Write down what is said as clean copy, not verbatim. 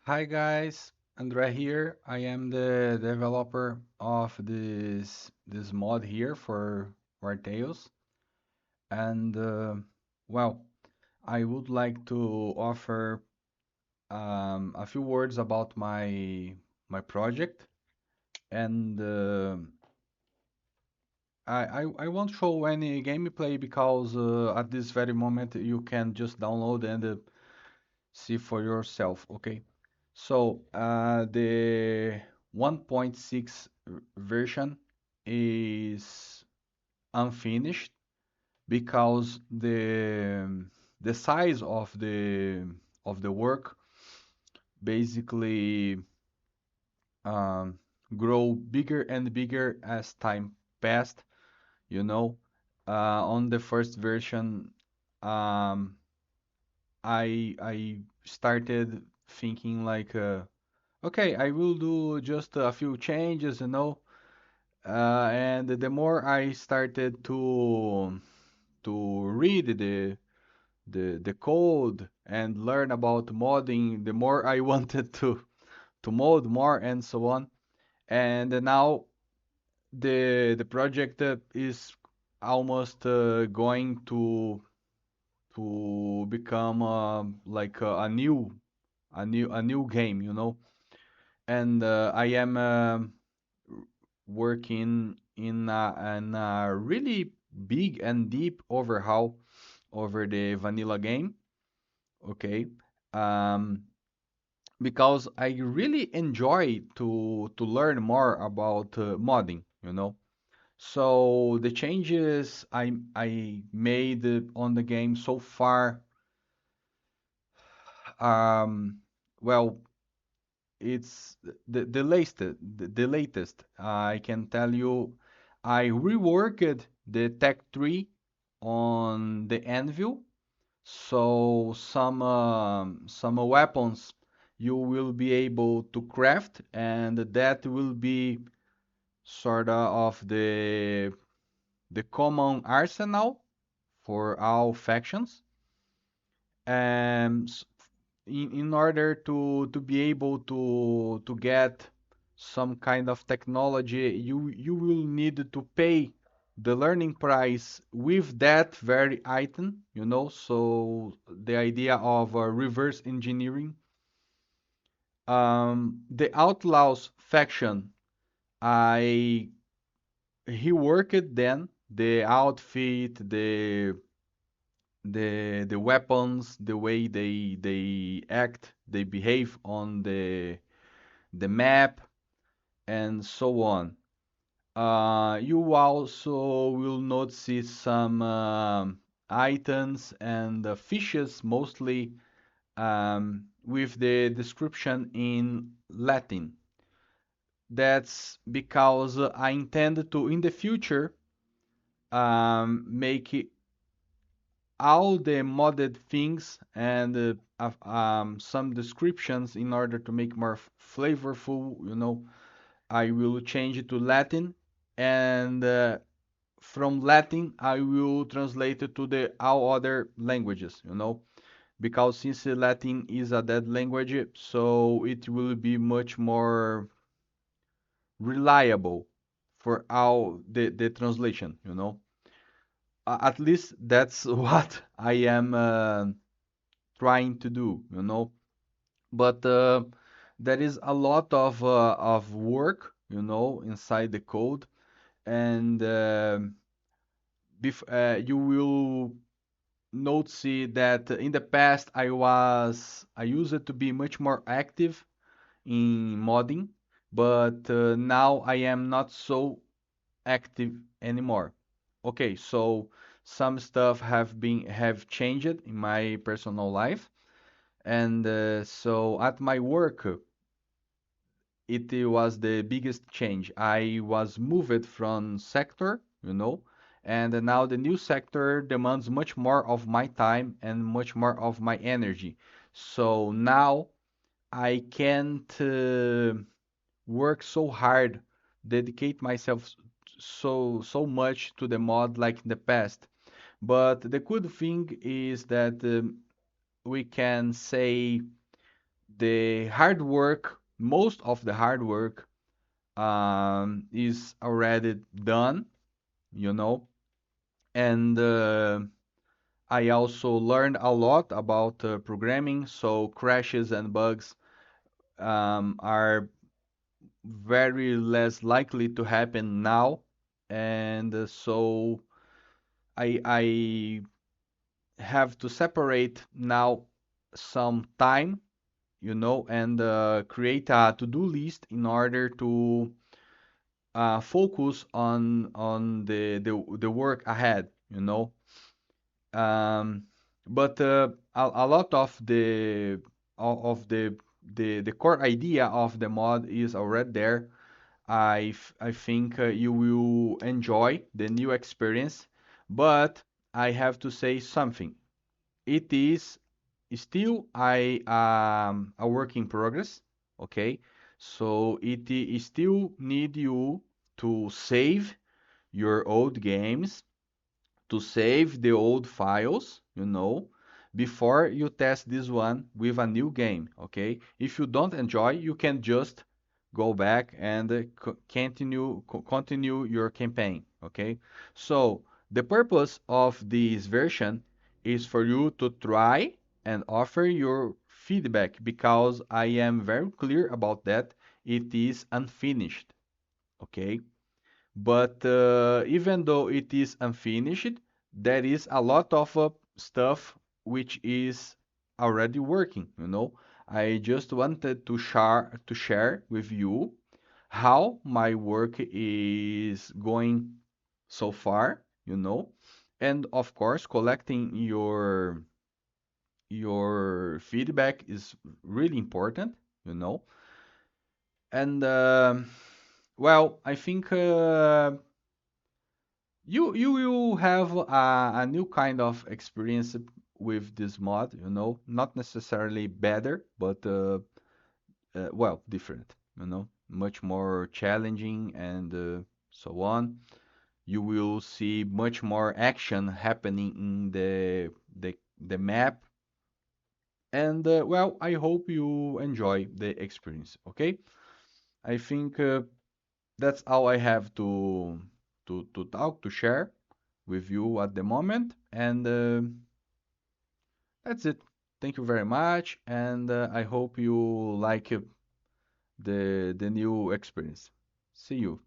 Hi guys, Andre here. I am the developer of this mod here for Wartales, and well, I would like to offer a few words about my project, and I won't show any gameplay because at this very moment you can just download and see for yourself, okay? So, the 1.6 version is unfinished because the size of the work basically um, grow bigger and bigger as time passed, you know. On the first version, um, I started thinking like okay, I will do just a few changes, and the more I started to read the code and learn about modding, the more I wanted to mod more and so on. And now the project is almost going to become like a new game, and I am working in a really big and deep overhaul over the vanilla game, okay? Um, because I really enjoy to learn more about modding, So the changes I made on the game so far, um, well, it's the latest. I can tell you, I reworked the tech tree on the anvil, so some weapons you will be able to craft, and that will be sort of the common arsenal for all factions. And in order to be able to get some kind of technology, you will need to pay the learning price with that very item, So the idea of reverse engineering. The Outlaws faction, I reworked then the outfit, the weapons, the way they act, they behave on the map, and so on. You also will notice some items and fishes, mostly with the description in Latin. That's because I intend to, in the future, make all the modded things and some descriptions in order to make more flavorful, I will change it to Latin, and from Latin I will translate it to the all other languages, because since Latin is a dead language, so it will be much more reliable for all the translation, At least that's what I am trying to do, But there is a lot of work, inside the code, and you will notice that in the past I used to be much more active in modding, but now I am not so active anymore. Okay, so some stuff have changed in my personal life, and so at my work, it was the biggest change. I was moved from sector, and now the new sector demands much more of my time and much more of my energy. So now I can't work so hard, dedicate myself so much to the mod like in the past. But the good thing is that we can say the hard work, most of the hard work, is already done, you know, and I also learned a lot about programming, so crashes and bugs are very less likely to happen now, and so I have to separate now some time, and create a to-do list in order to focus on the work ahead, Um, but a lot of the core idea of the mod is already there. I think you will enjoy the new experience, but I have to say something. It is still a work in progress, okay? So it still need you to save your old games, to save the old files, before you test this one with a new game, okay? If you don't enjoy, you can just go back and continue your campaign, okay? So the purpose of this version is for you to try and offer your feedback because I am very clear about that. It is unfinished, okay? But even though it is unfinished, there is a lot of stuff which is already working, I just wanted to share with you how my work is going so far, and of course, collecting your feedback is really important, you know. And well, I think you will have a new kind of experience with this mod, not necessarily better, but well, different, much more challenging and so on. You will see much more action happening in the map, and well, I hope you enjoy the experience. Okay, I think that's all I have to talk to share with you at the moment. And that's it. Thank you very much, and I hope you like the new experience. See you.